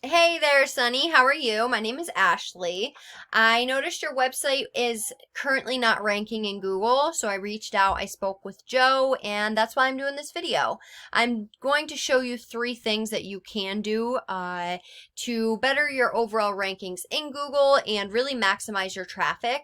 Hey there, Sunny. How are you? My name is Ashley. I noticed your website is currently not ranking in Google, so I reached out, I spoke with Joe, and that's why I'm doing this video. I'm going to show you 3 things that you can do to better your overall rankings in Google and really maximize your traffic.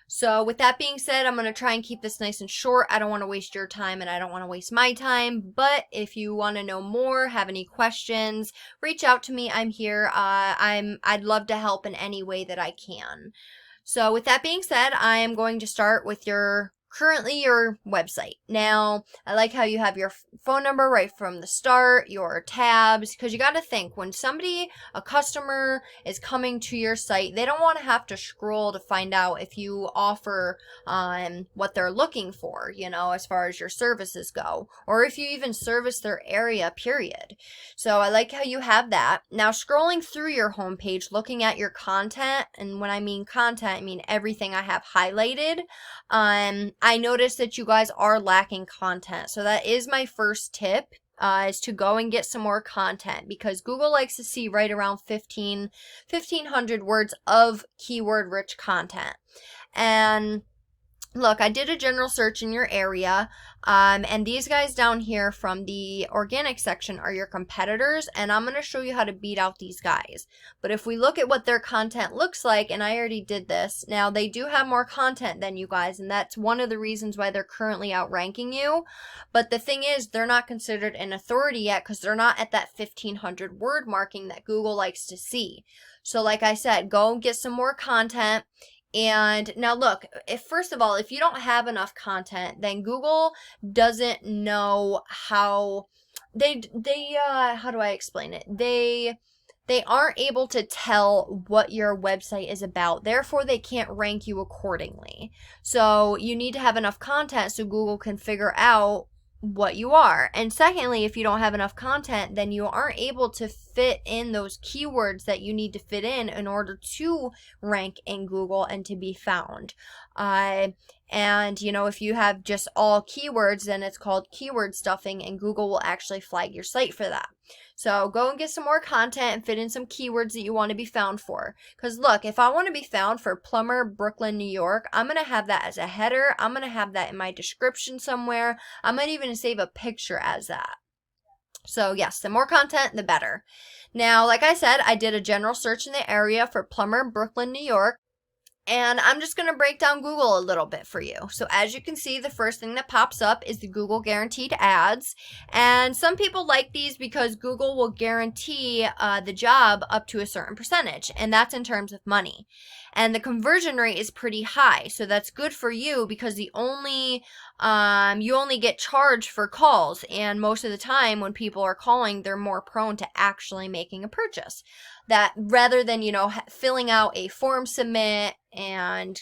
So with that being said, I'm going to try and keep this nice and short. I don't want to waste your time and I don't want to waste my time. But if you want to know more, have any questions, reach out to me. I'm here. I'd love to help in any way that I can. So with that being said, I am going to start with currently your website. Now, I like how you have your phone number right from the start, your tabs, because you got to think when a customer is coming to your site, they don't want to have to scroll to find out if you offer what they're looking for, as far as your services go, or if you even service their area, period. So I like how you have that. Now, scrolling through your homepage, looking at your content, and when I mean content, I mean everything I have highlighted. I noticed that you guys are lacking content. So that is my first tip, is to go and get some more content, because Google likes to see right around 1,500 words of keyword rich content. And look, I did a general search in your area, and these guys down here from the organic section are your competitors, and I'm going to show you how to beat out these guys. But if we look at what their content looks like, and I already did this, now they do have more content than you guys, and that's one of the reasons why they're currently outranking you. But the thing is, they're not considered an authority yet because they're not at that 1,500 word marking that Google likes to see. So like I said, go get some more content. And now look, first of all, if you don't have enough content, then Google doesn't know how how do I explain it? They aren't able to tell what your website is about. Therefore, they can't rank you accordingly. So you need to have enough content so Google can figure out what you are. And secondly, if you don't have enough content, then you aren't able to fit in those keywords that you need to fit in order to rank in Google and to be found. And if you have just all keywords, then it's called keyword stuffing, and Google will actually flag your site for that. So go and get some more content and fit in some keywords that you want to be found for. Because look, if I want to be found for plumber, Brooklyn, New York, I'm going to have that as a header. I'm going to have that in my description somewhere. I might even save a picture as that. So yes, the more content, the better. Now, like I said, I did a general search in the area for plumber, Brooklyn, New York. And I'm just going to break down Google a little bit for you. So as you can see, the first thing that pops up is the Google guaranteed ads. And some people like these because Google will guarantee the job up to a certain percentage. And that's in terms of money. And the conversion rate is pretty high. So that's good for you because you only get charged for calls. And most of the time when people are calling, they're more prone to actually making a purchase. That rather than, filling out a form submit and,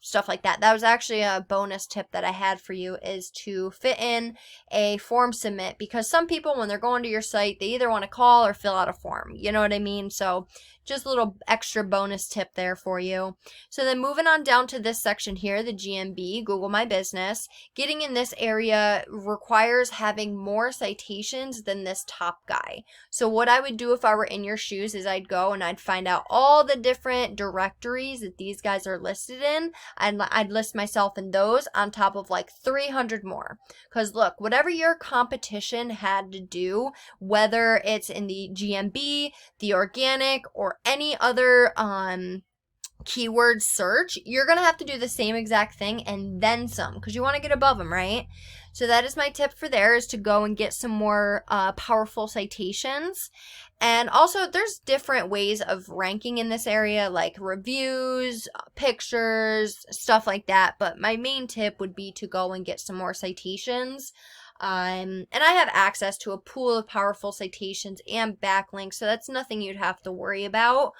stuff like that. That was actually a bonus tip that I had for you, is to fit in a form submit, because some people, when they're going to your site, they either want to call or fill out a form. You know what I mean? So just a little extra bonus tip there for you. So then moving on down to this section here, the GMB, Google My Business. Getting in this area requires having more citations than this top guy. So what I would do if I were in your shoes is I'd go and I'd find out all the different directories that these guys are listed in. I'd list myself in those on top of like 300 more. Because look, whatever your competition had to do, whether it's in the GMB, the organic, or any other keyword search, you're going to have to do the same exact thing and then some, because you want to get above them, right? So that is my tip for there, is to go and get some more powerful citations. And also, there's different ways of ranking in this area, like reviews, pictures, stuff like that. But my main tip would be to go and get some more citations. And I have access to a pool of powerful citations and backlinks, so that's nothing you'd have to worry about.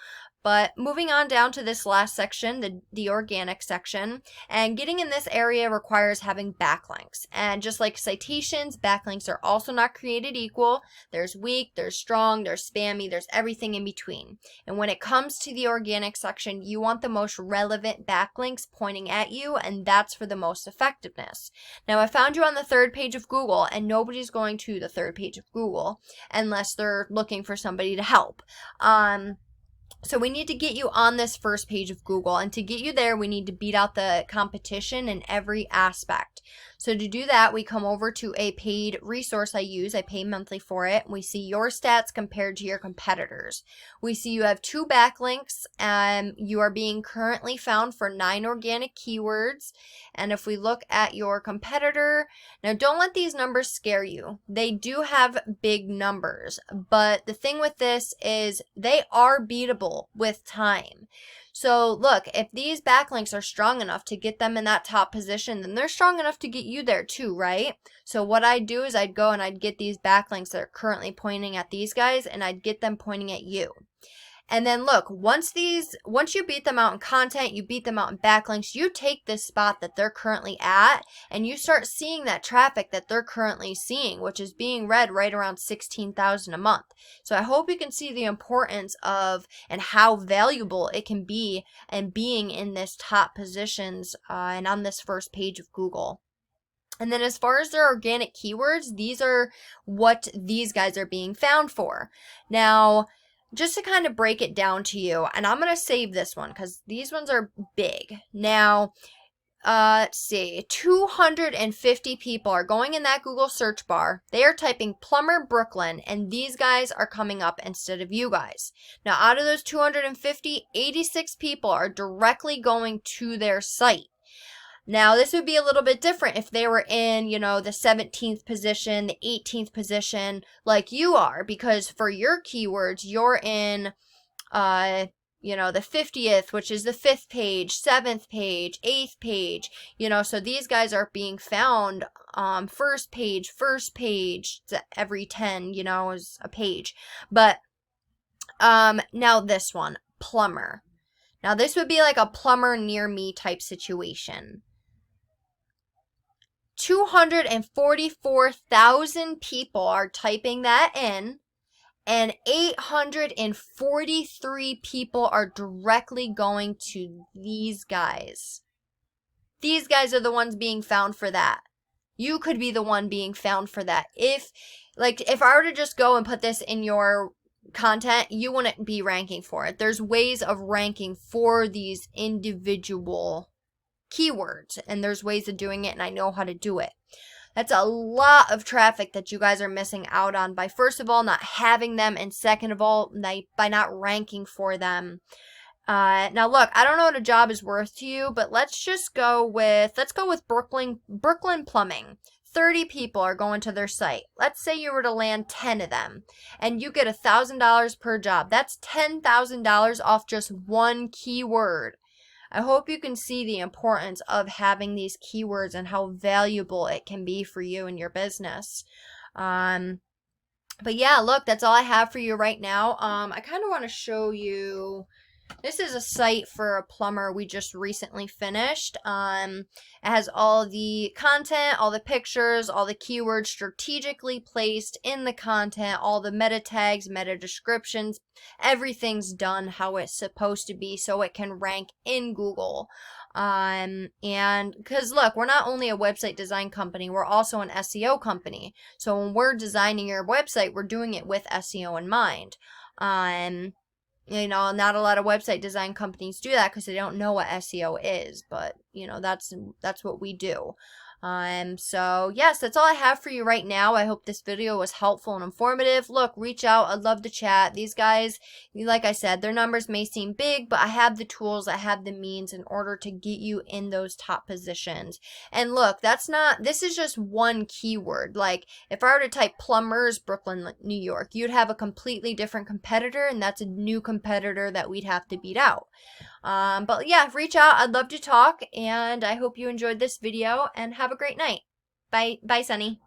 But moving on down to this last section, the organic section, and getting in this area requires having backlinks. And just like citations, backlinks are also not created equal. There's weak, there's strong, there's spammy, there's everything in between. And when it comes to the organic section, you want the most relevant backlinks pointing at you, and that's for the most effectiveness. Now, I found you on the third page of Google, and nobody's going to the third page of Google unless they're looking for somebody to help. So we need to get you on this first page of Google, and to get you there, we need to beat out the competition in every aspect. So to do that, we come over to a paid resource I use. I pay monthly for it. We see your stats compared to your competitors. We see you have 2 backlinks, and you are being currently found for 9 organic keywords. And if we look at your competitor, now don't let these numbers scare you. They do have big numbers, but the thing with this is they are beatable with time. So look, if these backlinks are strong enough to get them in that top position, then they're strong enough to get you there too, right? So what I'd do is I'd go and I'd get these backlinks that are currently pointing at these guys, and I'd get them pointing at you. And then look, once you beat them out in content, you beat them out in backlinks, you take this spot that they're currently at, and you start seeing that traffic that they're currently seeing, which is being read right around 16,000 a month. So I hope you can see the importance of and how valuable it can be and being in this top positions and on this first page of Google. And then as far as their organic keywords, these are what these guys are being found for. Now, just to kind of break it down to you, and I'm going to save this one because these ones are big. Now, let's see, 250 people are going in that Google search bar. They are typing plumber Brooklyn, and these guys are coming up instead of you guys. Now, out of those 250, 86 people are directly going to their site. Now, this would be a little bit different if they were in, the 17th position, the 18th position, like you are, because for your keywords, you're in, the 50th, which is the 5th page, 7th page, 8th page, so these guys are being found, first page, every 10, is a page. But, now this one, plumber. Now, this would be like a plumber near me type situation. 244,000 people are typing that in, and 843 people are directly going to these guys. These guys are the ones being found for that. You could be the one being found for that. If I were to just go and put this in your content, you wouldn't be ranking for it. There's ways of ranking for these individual keywords, and there's ways of doing it, and I know how to do it. That's a lot of traffic that you guys are missing out on by, first of all, not having them, and second of all, by not ranking for them. Now look, I don't know what a job is worth to you, but let's go with Brooklyn Plumbing. 30 people are going to their site. Let's say you were to land 10 of them, and you get $1,000 per job. That's $10,000 off just one keyword. I hope you can see the importance of having these keywords and how valuable it can be for you and your business. But yeah, look, that's all I have for you right now. I kind of want to show you. This is a site for a plumber we just recently finished. It has all the content, all the pictures, all the keywords strategically placed in the content, all the meta tags, meta descriptions. Everything's done how it's supposed to be so it can rank in Google. And because look, we're not only a website design company, we're also an SEO company. So when we're designing your website, we're doing it with SEO in mind. Not a lot of website design companies do that because they don't know what SEO is, but that's what we do. So yes, that's all I have for you right now. I hope this video was helpful and informative. Look, reach out. I'd love to chat. These guys, like I said, their numbers may seem big, but I have the tools, I have the means in order to get you in those top positions. And look, this is just one keyword. Like if I were to type plumbers, Brooklyn, New York, you'd have a completely different competitor, and that's a new competitor that we'd have to beat out. But yeah, reach out. I'd love to talk, and I hope you enjoyed this video, and have a great night. Bye, Sunny.